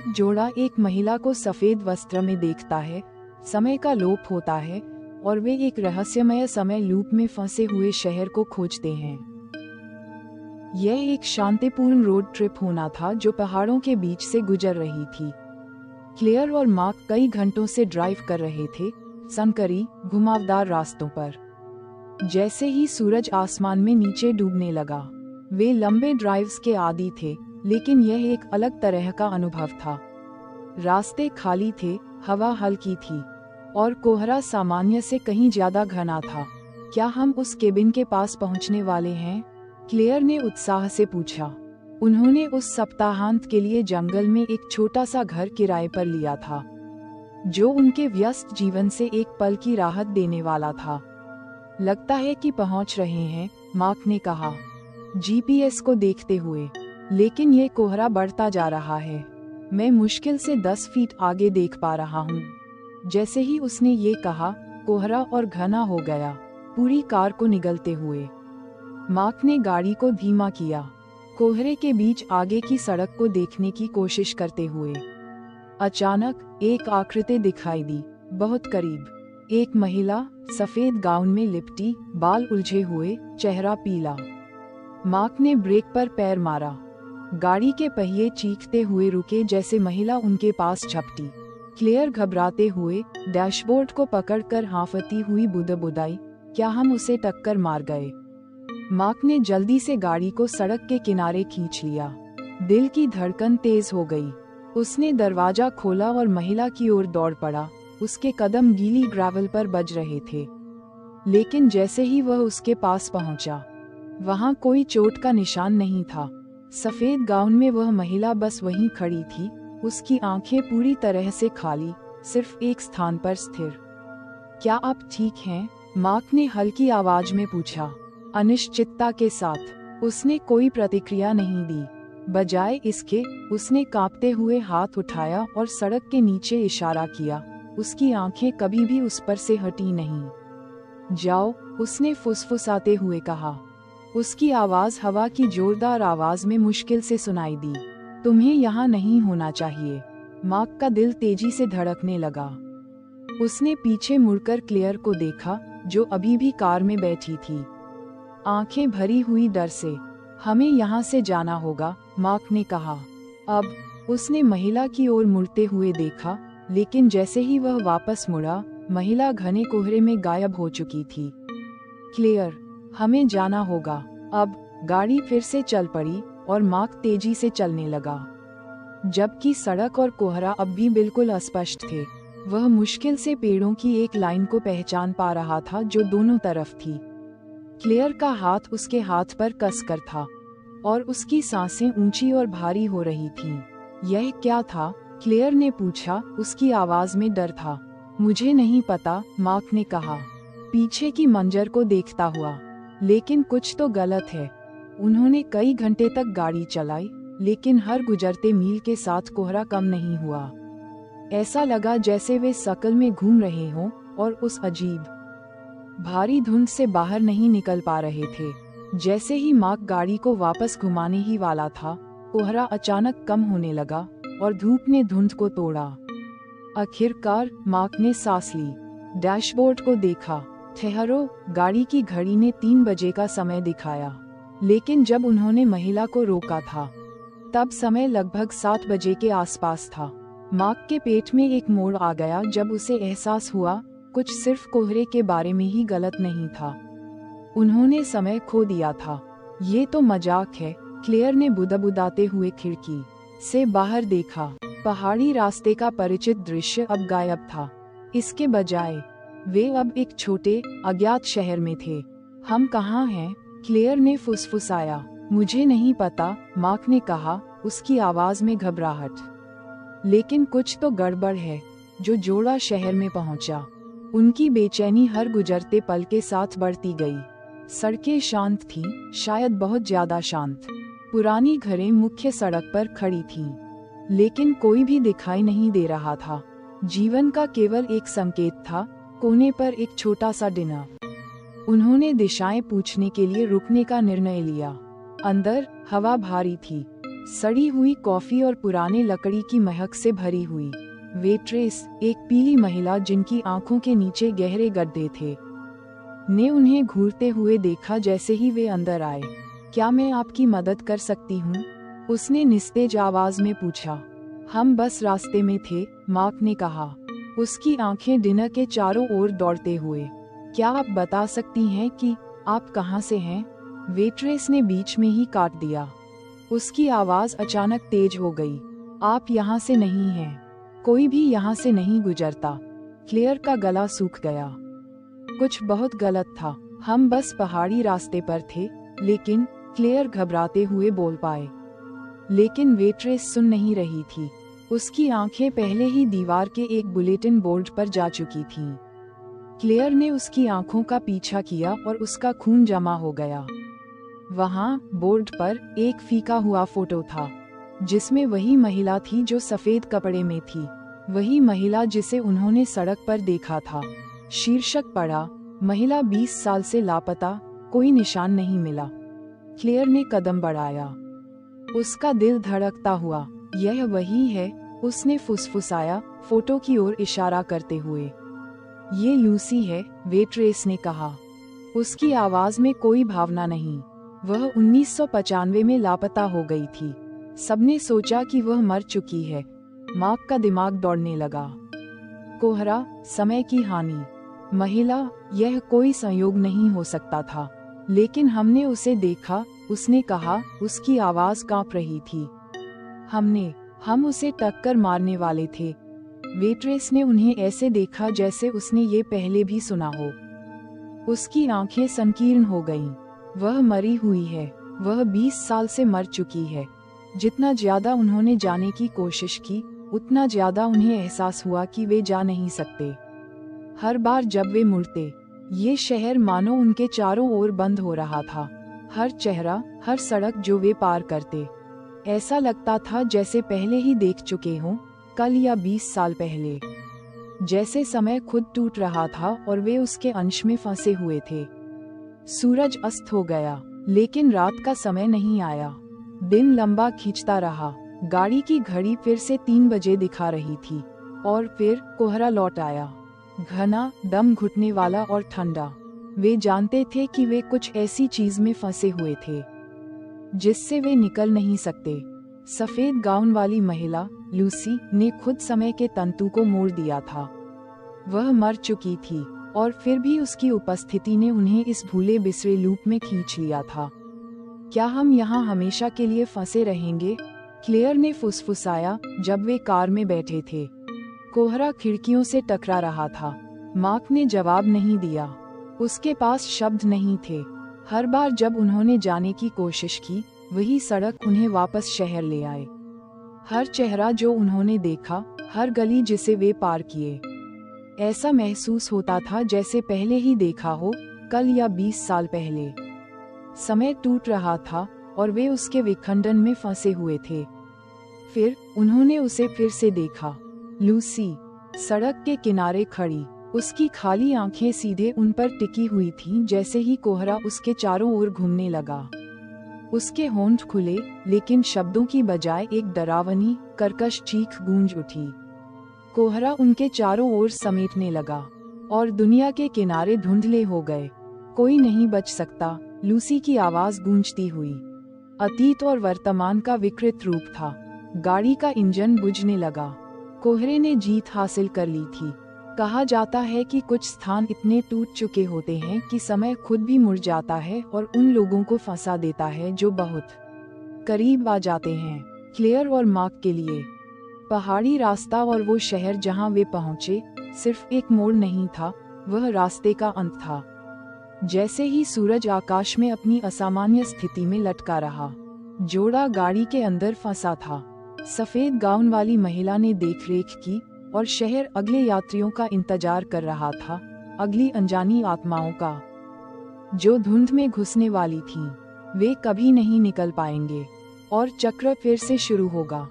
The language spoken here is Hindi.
एक जोड़ा एक महिला को सफेद वस्त्र में देखता है। समय का लोप होता है और वे एक रहस्यमय समय लूप में फंसे हुए शहर को खोजते हैं। यह एक शांतिपूर्ण रोड ट्रिप होना था जो पहाड़ों के बीच से गुजर रही थी। क्लेयर और मार्क कई घंटों से ड्राइव कर रहे थे, संकरी, घुमावदार रास्तों पर। जैसे ही सूरज आसमान में नीचे डूबने लगा, वे लंबे ड्राइव्स के आदी थे, लेकिन यह एक अलग तरह का अनुभव था। रास्ते खाली थे, हवा हल्की थी और कोहरा सामान्य से कहीं ज्यादा घना था। क्या हम उस केबिन के पास पहुंचने वाले हैं? क्लेयर ने उत्साह से पूछा। उन्होंने उस सप्ताहांत के लिए जंगल में एक छोटा सा घर किराए पर लिया था, जो उनके व्यस्त जीवन से एक पल की राहत देने वाला था। लगता है कि पहुंच रहे हैं, मार्क ने कहा, जीपीएस को देखते हुए। लेकिन ये कोहरा बढ़ता जा रहा है। मैं मुश्किल से 10 फीट आगे देख पा रहा हूँ। जैसे ही उसने ये कहा, कोहरा और घना हो गया, पूरी कार को निगलते हुए। मार्क ने गाड़ी को धीमा किया, कोहरे के बीच आगे की सड़क को देखने की कोशिश करते हुए। अचानक एक आकृति दिखाई दी, बहुत करीब। एक महिला, सफेद गाउन में लिपटी, बाल उलझे हुए, चेहरा पीला। मार्क ने ब्रेक पर पैर मारा। गाड़ी के पहिए चीखते हुए रुके जैसे महिला उनके पास झपटी। क्लेयर घबराते हुए डैशबोर्ड को पकड़कर हांफती हुई बुदबुदाई, क्या हम उसे टक्कर मार गए? मार्क ने जल्दी से गाड़ी को सड़क के किनारे खींच लिया। दिल की धड़कन तेज हो गई। उसने दरवाजा खोला और महिला की ओर दौड़ पड़ा। उसके कदम गीली ग्रेवल पर बज रहे थे, लेकिन जैसे ही वह उसके पास पहुंचा, वहां कोई चोट का निशान नहीं था। सफेद गाउन में वह महिला बस वहीं खड़ी थी, उसकी आंखें पूरी तरह से खाली, सिर्फ एक स्थान पर स्थिर। क्या आप ठीक हैं? मार्क ने हल्की आवाज में पूछा, अनिश्चितता के साथ। उसने कोई प्रतिक्रिया नहीं दी। बजाय इसके, उसने कांपते हुए हाथ उठाया और सड़क के नीचे इशारा किया। उसकी आंखें कभी भी उस पर से हटी नहीं। जाओ, उसने फुसफुसाते हुए कहा। उसकी आवाज हवा की जोरदार आवाज में मुश्किल से सुनाई दी। तुम्हें यहाँ नहीं होना चाहिए। मार्क का दिल तेजी से धड़कने लगा। उसने पीछे मुड़कर क्लेयर को देखा, जो अभी भी कार में बैठी थी, आंखें भरी हुई डर से। हमें यहाँ से जाना होगा, मार्क ने कहा। अब उसने महिला की ओर मुड़ते हुए देखा, लेकिन जैसे ही वह वापस मुड़ा, महिला घने कोहरे में गायब हो चुकी थी। क्लेयर, हमें जाना होगा। अब गाड़ी फिर से चल पड़ी और मार्क तेजी से चलने लगा। जबकि सड़क और कोहरा अब भी बिल्कुल अस्पष्ट थे, वह मुश्किल से पेड़ों की एक लाइन को पहचान पा रहा था जो दोनों तरफ थी। क्लेयर का हाथ उसके हाथ पर कसकर था और उसकी सांसें ऊंची और भारी हो रही थीं। यह क्या था? क्लेयर ने पूछा, उसकी आवाज में डर था। मुझे नहीं पता, मार्क ने कहा, पीछे की मंजर को देखता हुआ। लेकिन कुछ तो गलत है। उन्होंने कई घंटे तक गाड़ी चलाई, लेकिन हर गुजरते मील के साथ कोहरा कम नहीं हुआ। ऐसा लगा जैसे वे सकल में घूम रहे हों और उस अजीब, भारी धुंध से बाहर नहीं निकल पा रहे थे। जैसे ही मार्क गाड़ी को वापस घुमाने ही वाला था, कोहरा अचानक कम होने लगा और धूप ने धुंध को तोड़ा। आखिरकार मार्क ने सांस ली, डैशबोर्ड को देखा। ठहरो, गाड़ी की घड़ी ने 3 बजे का समय दिखाया। लेकिन जब उन्होंने महिला को रोका था, तब समय लगभग 7 बजे के आसपास था। मार्क के पेट में एक मोड़ आ गया जब उसे एहसास हुआ, कुछ सिर्फ कोहरे के बारे में ही गलत नहीं था। उन्होंने समय खो दिया था। ये तो मजाक है, क्लेयर ने बुदबुदाते हुए खिड़की से बाहर देखा। पहाड़ी रास्ते का परिचित दृश्य अब गायब था। इसके बजाय वे अब एक छोटे, अज्ञात शहर में थे। हम कहाँ हैं? क्लेयर ने फुसफुसाया। मुझे नहीं पता, मार्क ने कहा, उसकी आवाज में घबराहट। लेकिन कुछ तो गड़बड़ है। जो जोड़ा शहर में पहुंचा, उनकी बेचैनी हर गुजरते पल के साथ बढ़ती गई। सड़कें शांत थीं, शायद बहुत ज्यादा शांत। पुरानी घरें मुख्य सड़क पर खड़ी थीं, लेकिन कोई भी दिखाई नहीं दे रहा था। जीवन का केवल एक संकेत था, कोने पर एक छोटा सा डिनर। उन्होंने दिशाएं पूछने के लिए रुकने का निर्णय लिया। अंदर हवा भारी थी, सड़ी हुई कॉफी और पुराने लकड़ी की महक से भरी हुई। वेट्रेस, एक पीली महिला जिनकी आंखों के नीचे गहरे गड्ढे थे, ने उन्हें घूरते हुए देखा जैसे ही वे अंदर आए। क्या मैं आपकी मदद कर सकती हूँ? उसने निस्तेज आवाज में पूछा। हम बस रास्ते में थे, मार्क ने कहा, उसकी आंखें डिनर के चारों ओर दौड़ते हुए। क्या आप बता सकती हैं कि आप कहाँ से हैं? वेट्रेस ने बीच में ही काट दिया। उसकी आवाज अचानक तेज हो गई। आप यहाँ से नहीं हैं। कोई भी यहाँ से नहीं गुजरता। क्लेयर का गला सूख गया। कुछ बहुत गलत था। हम बस पहाड़ी रास्ते पर थे, लेकिन क्लेयर घबराते हुए बोल पाए। लेकिन वेट्रेस सुन नहीं रही थी। उसकी आंखें पहले ही दीवार के एक बुलेटिन बोर्ड पर जा चुकी थीं। क्लेयर ने उसकी आंखों का पीछा किया और उसका खून जमा हो गया। वहां बोर्ड पर एक फीका हुआ फोटो था, जिसमें वही महिला थी जो सफेद कपड़े में थी, वही महिला जिसे उन्होंने सड़क पर देखा था। शीर्षक पढ़ा, महिला 20 साल से लापता, कोई निशान नहीं मिला। क्लेयर ने कदम बढ़ाया। उसका दिल धड़कता हुआ। यह वही है, उसने फुसफुसाया, फोटो की ओर इशारा करते हुए। ये लूसी है, वेट्रेस ने कहा। उसकी आवाज में कोई भावना नहीं। वह 1995 में लापता हो गई थी। सबने सोचा कि वह मर चुकी है। मार्क का दिमाग दौड़ने लगा। कोहरा, समय की हानि। महिला, यह कोई संयोग नहीं हो सकता था। लेकिन हमने उसे देखा, उसने कहा, उसकी आवाज कांप रही थी। हम उसे टक्कर मारने वाले थे। वेट्रेस ने उन्हें ऐसे देखा जैसे उसने ये पहले भी सुना हो। उसकी आंखें संकीर्ण हो गईं। वह मरी हुई है। वह 20 साल से मर चुकी है। जितना ज्यादा उन्होंने जाने की कोशिश की, उतना ज्यादा उन्हें एहसास हुआ कि वे जा नहीं सकते। हर बार जब वे मुड़ते, ये शहर मानो उनके चारों ओर बंद हो रहा था। हर चेहरा, हर सड़क जो वे पार करते, ऐसा लगता था जैसे पहले ही देख चुके हों, कल या 20 साल पहले। जैसे समय खुद टूट रहा था और वे उसके अंश में फंसे हुए थे। सूरज अस्त हो गया, लेकिन रात का समय नहीं आया। दिन लंबा खींचता रहा। गाड़ी की घड़ी फिर से 3 बजे दिखा रही थी, और फिर कोहरा लौट आया, घना, दम घुटने वाला और ठंडा। वे जानते थे कि वे कुछ ऐसी चीज में फंसे हुए थे जिससे वे निकल नहीं सकते। सफेद गाउन वाली महिला, लूसी, ने खुद समय के तंतु को मोड़ दिया था। वह मर चुकी थी, और फिर भी उसकी उपस्थिति ने उन्हें इस भूले बिसरे लूप में खींच लिया था। क्या हम यहाँ हमेशा के लिए फंसे रहेंगे? क्लेयर ने फुसफुसाया जब वे कार में बैठे थे। कोहरा खिड़कियों से टकरा रहा था। मार्क ने जवाब नहीं दिया। उसके पास शब्द नहीं थे। हर बार जब उन्होंने जाने की कोशिश की, वही सड़क उन्हें वापस शहर ले आए। हर चेहरा जो उन्होंने देखा, हर गली जिसे वे पार किए, ऐसा महसूस होता था जैसे पहले ही देखा हो, कल या 20 साल पहले। समय टूट रहा था और वे उसके विखंडन में फंसे हुए थे। फिर उन्होंने उसे फिर से देखा। लूसी, सड़क के किनारे खड़ी, उसकी खाली आंखें सीधे उन पर टिकी हुई थीं जैसे ही कोहरा उसके चारों ओर घूमने लगा। उसके होंठ खुले, लेकिन शब्दों की बजाय एक डरावनी, कर्कश चीख गूंज उठी। कोहरा उनके चारों ओर समेटने लगा, और दुनिया के किनारे धुंधले हो गए। कोई नहीं बच सकता, लूसी की आवाज गूंजती हुई। अतीत और वर्तमान का विकृत रूप था। गाड़ी का इंजन बुझने लगा। कोहरे ने जीत हासिल कर ली थी। कहा जाता है कि कुछ स्थान इतने टूट चुके होते हैं कि समय खुद भी मुड़ जाता है और उन लोगों को फंसा देता है जो बहुत करीब आ जाते हैं। क्लेयर और मार्क के लिए पहाड़ी रास्ता और वो शहर जहां वे पहुंचे, सिर्फ एक मोड़ नहीं था, वह रास्ते का अंत था। जैसे ही सूरज आकाश में अपनी असामान्य स्थिति में लटका रहा, जोड़ा गाड़ी के अंदर फंसा था। सफेद गाउन वाली महिला ने देखरेख की, और शहर अगले यात्रियों का इंतजार कर रहा था, अगली अनजानी आत्माओं का, जो धुंध में घुसने वाली थीं। वे कभी नहीं निकल पाएंगे, और चक्र फिर से शुरू होगा।